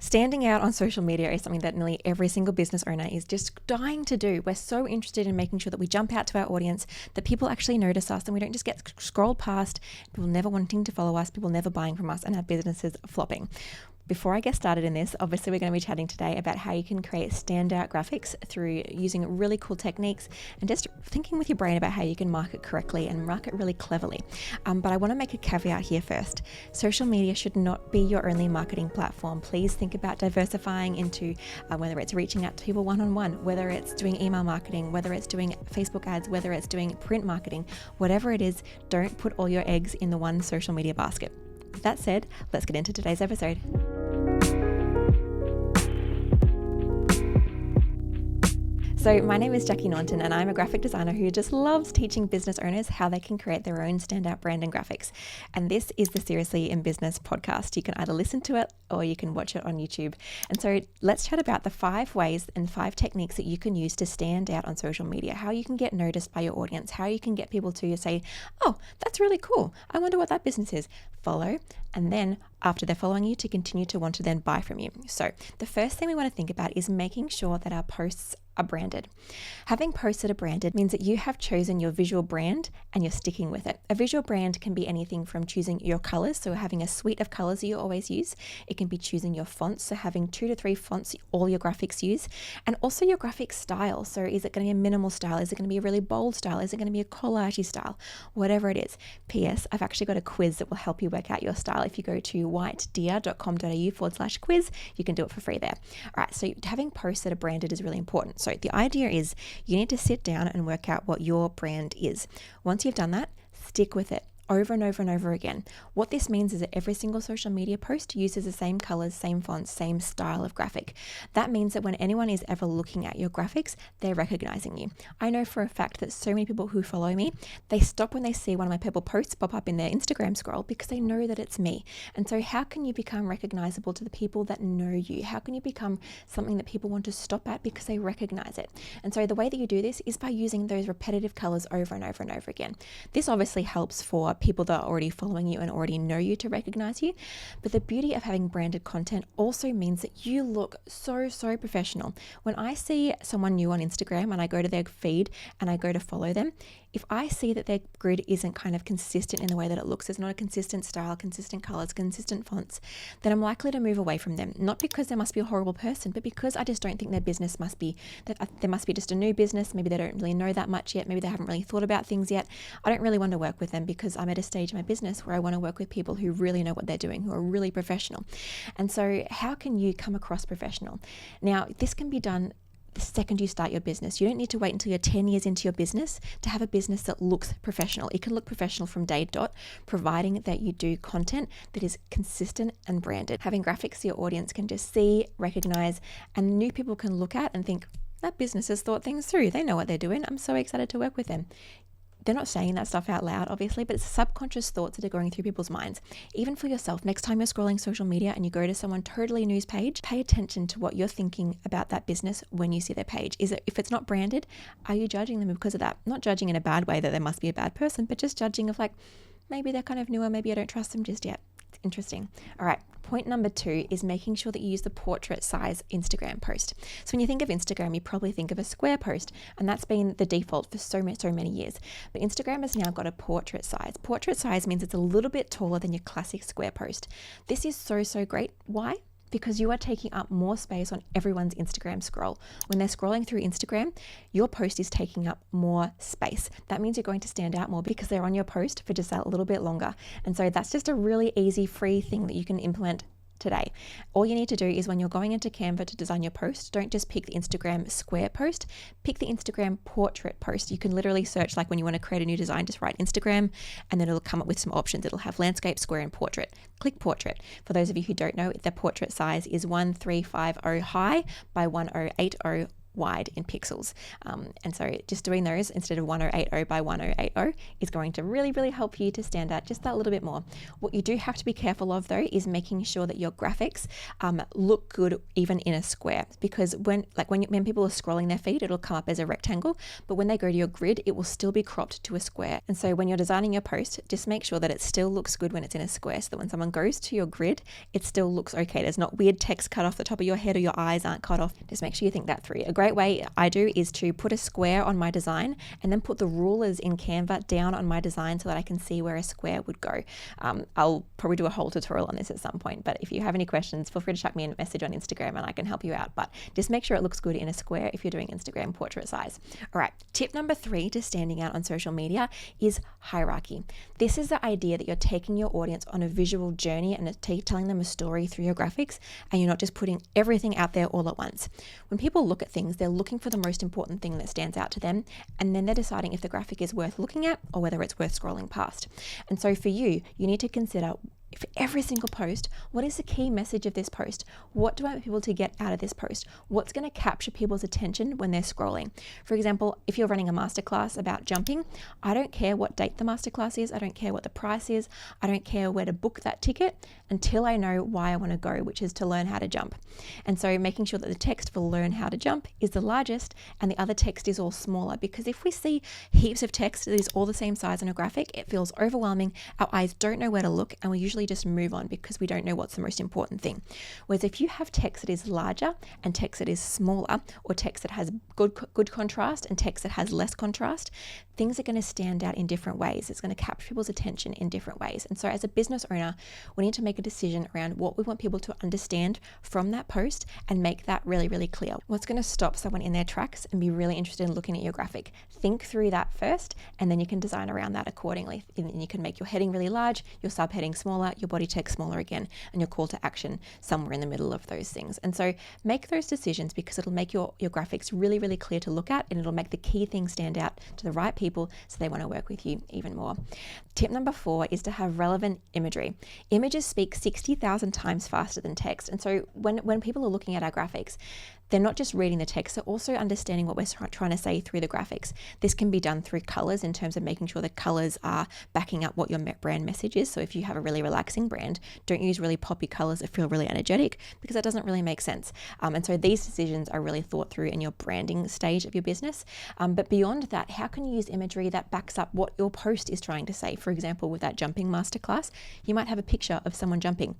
Standing out on social media is something that nearly every single business owner is just dying to do. We're so interested in making sure that we jump out to our audience, that people actually notice us, and we don't just get scrolled past, people never wanting to follow us, people never buying from us, and our businesses flopping. Before I get started in this, obviously we're going to be chatting today about how you can create standout graphics through using really cool techniques and just thinking with your brain about how you can market correctly and market really cleverly. But I want to make a caveat here first. Social media should not be your only marketing platform. Please think about diversifying into whether it's reaching out to people one-on-one, whether it's doing email marketing, whether it's doing Facebook ads, whether it's doing print marketing, whatever it is, don't put all your eggs in the one social media basket. That said, let's get into today's episode. So my name is Jackie Norton and I'm a graphic designer who just loves teaching business owners how they can create their own standout brand and graphics. And this is the Seriously in Business podcast. You can either listen to it or you can watch it on YouTube. And so let's chat about the 5 ways and 5 techniques that you can use to stand out on social media, how you can get noticed by your audience, how you can get people to say, oh, that's really cool. I wonder what that business is. Follow, and then after they're following you, to continue to want to then buy from you. So the first thing we want to think about is making sure that our posts are branded. Having posts that are branded means that you have chosen your visual brand and you're sticking with it. A visual brand can be anything from choosing your colors, so having a suite of colors that you always use. It can be choosing your fonts, so having 2 to 3 fonts all your graphics use, and also your graphic style. So is it going to be a minimal style? Is it going to be a really bold style? Is it going to be a collagey style? Whatever it is. P.S. I've actually got a quiz that will help you work out your style. If you go to whitedeer.com.au/quiz, you can do it for free there. All right, so having posts that are branded is really important. So the idea is you need to sit down and work out what your brand is. Once you've done that, stick with it over and over and over again. What this means is that every single social media post uses the same colors, same fonts, same style of graphic. That means that when anyone is ever looking at your graphics, they're recognizing you. I know for a fact that so many people who follow me, they stop when they see one of my purple posts pop up in their Instagram scroll because they know that it's me. And so how can you become recognizable to the people that know you? How can you become something that people want to stop at because they recognize it? And so the way that you do this is by using those repetitive colors over and over and over again. This obviously helps for people that are already following you and already know you to recognize you. But the beauty of having branded content also means that you look so professional. When I see someone new on Instagram and I go to their feed and I go to follow them, if I see that their grid isn't kind of consistent in the way that it looks, there's not a consistent style, consistent colors, consistent fonts, then I'm likely to move away from them. Not because they must be a horrible person, but because I just don't think their business must be, that there must be just a new business. Maybe they don't really know that much yet. Maybe they haven't really thought about things yet. I don't really want to work with them because I'm at a stage in my business where I want to work with people who really know what they're doing, who are really professional. And so how can you come across professional? Now, this can be done the second you start your business. You don't need to wait until you're 10 years into your business to have a business that looks professional. It can look professional from day dot, providing that you do content that is consistent and branded. Having graphics your audience can just see, recognize, and new people can look at and think, that business has thought things through. They know what they're doing. I'm so excited to work with them. They're not saying that stuff out loud, obviously, but it's subconscious thoughts that are going through people's minds. Even for yourself, next time you're scrolling social media and you go to someone totally new's page, pay attention to what you're thinking about that business when you see their page. If it's not branded, are you judging them because of that? Not judging in a bad way that they must be a bad person, but just judging of like, maybe they're kind of newer, maybe I don't trust them just yet. It's interesting. All right. Point number 2 is making sure that you use the portrait size Instagram post. So when you think of Instagram, you probably think of a square post, and that's been the default for so many years. But Instagram has now got a portrait size. Portrait size means it's a little bit taller than your classic square post. This is so great. Why? Because you are taking up more space on everyone's Instagram scroll. When they're scrolling through Instagram, your post is taking up more space. That means you're going to stand out more because they're on your post for just a little bit longer. And so that's just a really easy, free thing that you can implement today. All you need to do is when you're going into Canva to design your post, don't just pick the Instagram square post, pick the Instagram portrait post. You can literally search, like when you want to create a new design, just write Instagram and then it'll come up with some options. It'll have landscape, square, and portrait. Click portrait. For those of you who don't know, the portrait size is 1350 high by 1080 wide in pixels. And so just doing those instead of 1080 by 1080 is going to really, really help you to stand out just that little bit more. What you do have to be careful of though is making sure that your graphics look good even in a square, because when people are scrolling their feed, it'll come up as a rectangle, but when they go to your grid, it will still be cropped to a square. And so when you're designing your post, just make sure that it still looks good when it's in a square, so that when someone goes to your grid, it still looks okay. There's not weird text cut off the top of your head or your eyes aren't cut off. Just make sure you think that through. A great way I do is to put a square on my design and then put the rulers in Canva down on my design so that I can see where a square would go. I'll probably do a whole tutorial on this at some point, but if you have any questions, feel free to chuck me a message on Instagram and I can help you out. But just make sure it looks good in a square if you're doing Instagram portrait size. All right, tip number 3 to standing out on social media is hierarchy. This is the idea that you're taking your audience on a visual journey and telling them a story through your graphics, and you're not just putting everything out there all at once. When people look at things, they're looking for the most important thing that stands out to them, and then they're deciding if the graphic is worth looking at or whether it's worth scrolling past. And so for you need to consider, for every single post, what is the key message of this post? What do I want people to get out of this post? What's going to capture people's attention when they're scrolling? For example, if you're running a masterclass about jumping, I don't care what date the masterclass is. I don't care what the price is. I don't care where to book that ticket until I know why I want to go, which is to learn how to jump. And so making sure that the text for learn how to jump is the largest and the other text is all smaller, because if we see heaps of text that is all the same size in a graphic, it feels overwhelming. Our eyes don't know where to look, and we usually just move on because we don't know what's the most important thing. Whereas if you have text that is larger and text that is smaller, or text that has good contrast and text that has less contrast, things are going to stand out in different ways. It's going to capture people's attention in different ways. And so as a business owner, we need to make a decision around what we want people to understand from that post and make that really, really clear. What's going to stop someone in their tracks and be really interested in looking at your graphic? Think through that first, and then you can design around that accordingly. And you can make your heading really large, your subheading smaller, your body text smaller again, and your call to action somewhere in the middle of those things. And so make those decisions, because it'll make your graphics really, really clear to look at, and it'll make the key things stand out to the right people so they want to work with you even more. Tip number 4 is to have relevant imagery. Images speak 60,000 times faster than text. And so when people are looking at our graphics, they're not just reading the text, they're also understanding what we're trying to say through the graphics. This can be done through colors, in terms of making sure the colors are backing up what your brand message is. So if you have a really relaxing brand, don't use really poppy colors that feel really energetic, because that doesn't really make sense. And so these decisions are really thought through in your branding stage of your business. But beyond that, how can you use imagery that backs up what your post is trying to say? For example, with that jumping masterclass, you might have a picture of someone jumping.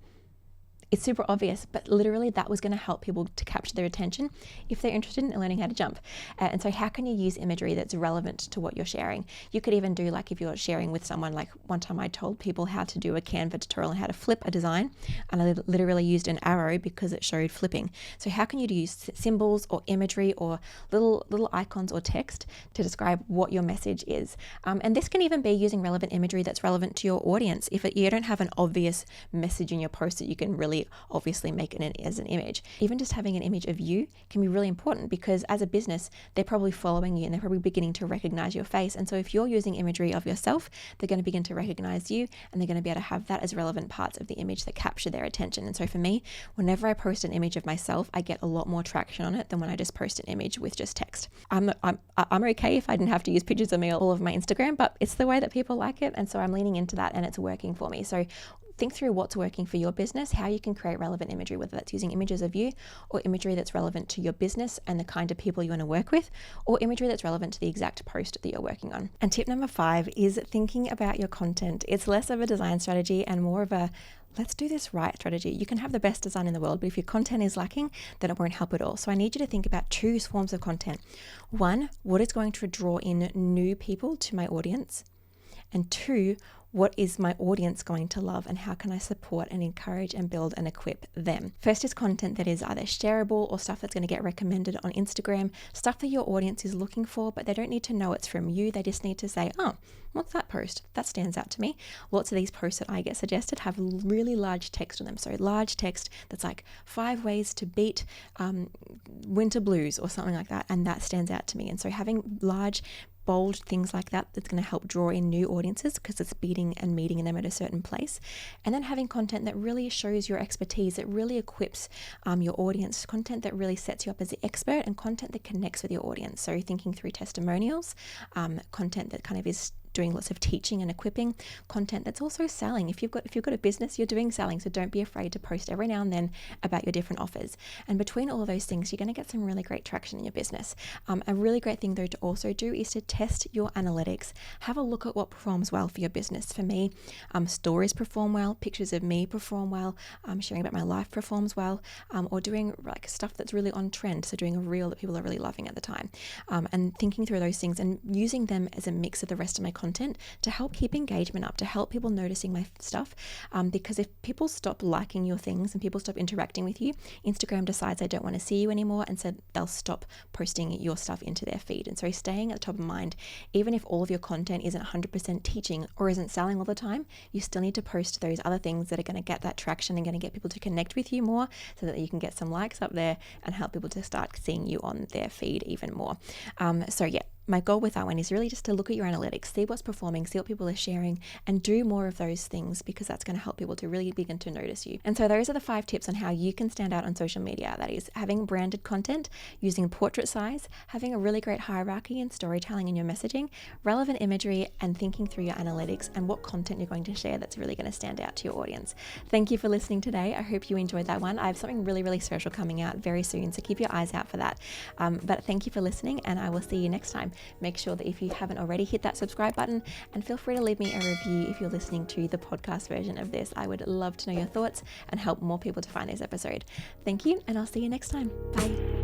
It's super obvious, but literally that was going to help people to capture their attention if they're interested in learning how to jump. And so how can you use imagery that's relevant to what you're sharing? You could even do, like if you're sharing with someone, like one time I told people how to do a Canva tutorial on how to flip a design, and I literally used an arrow because it showed flipping. So how can you use symbols or imagery or little icons or text to describe what your message is? And this can even be using relevant imagery that's relevant to your audience. If you don't have an obvious message in your post that you can really obviously make it as an image, even just having an image of you can be really important, because as a business, they're probably following you and they're probably beginning to recognize your face. And so if you're using imagery of yourself, they're going to begin to recognize you, and they're going to be able to have that as relevant parts of the image that capture their attention. And so for me, whenever I post an image of myself, I get a lot more traction on it than when I just post an image with just text. I'm okay if I didn't have to use pictures of me all over my Instagram, but it's the way that people like it. And so I'm leaning into that, and it's working for me. So think through what's working for your business, how you can create relevant imagery, whether that's using images of you or imagery that's relevant to your business and the kind of people you want to work with, or imagery that's relevant to the exact post that you're working on. And tip number 5 is thinking about your content. It's less of a design strategy and more of a let's do this right strategy. You can have the best design in the world, but if your content is lacking, then it won't help at all. So I need you to think about 2 forms of content. 1, what is going to draw in new people to my audience? And 2, what is my audience going to love, and how can I support and encourage and build and equip them? First is content that is either shareable or stuff that's going to get recommended on Instagram, stuff that your audience is looking for, but they don't need to know it's from you. They just need to say, oh, what's that post? That stands out to me. Lots of these posts that I get suggested have really large text on them. So large text that's like 5 ways to beat winter blues or something like that. And that stands out to me. And so having large bold things like that that's going to help draw in new audiences because it's beating and meeting them at a certain place. And then having content that really shows your expertise, that really equips your audience, content that really sets you up as the expert, and content that connects with your audience. So thinking through testimonials, content that kind of is doing lots of teaching and equipping, content that's also selling. If you've got a business, you're doing selling, so don't be afraid to post every now and then about your different offers. And between all of those things, you're going to get some really great traction in your business. A really great thing though to also do is to test your analytics. Have a look at what performs well for your business. For me, stories perform well, pictures of me perform well, sharing about my life performs well, or doing like stuff that's really on trend, so doing a reel that people are really loving at the time, and thinking through those things and using them as a mix of the rest of my content to help keep engagement up, to help people noticing my stuff, because if people stop liking your things and people stop interacting with you, Instagram decides they don't want to see you anymore, and so they'll stop posting your stuff into their feed. And so staying at the top of mind, even if all of your content isn't 100% teaching or isn't selling all the time, you still need to post those other things that are going to get that traction and going to get people to connect with you more, so that you can get some likes up there and help people to start seeing you on their feed even more. So yeah, my goal with that one is really just to look at your analytics, see what's performing, see what people are sharing, and do more of those things, because that's going to help people to really begin to notice you. And so those are the 5 tips on how you can stand out on social media. That is having branded content, using portrait size, having a really great hierarchy and storytelling in your messaging, relevant imagery, and thinking through your analytics and what content you're going to share that's really going to stand out to your audience. Thank you for listening today. I hope you enjoyed that one. I have something really, really special coming out very soon, so keep your eyes out for that. But thank you for listening, and I will see you next time. Make sure that if you haven't already, hit that subscribe button, and feel free to leave me a review if you're listening to the podcast version of this. I would love to know your thoughts and help more people to find this episode. Thank you, and I'll see you next time. Bye.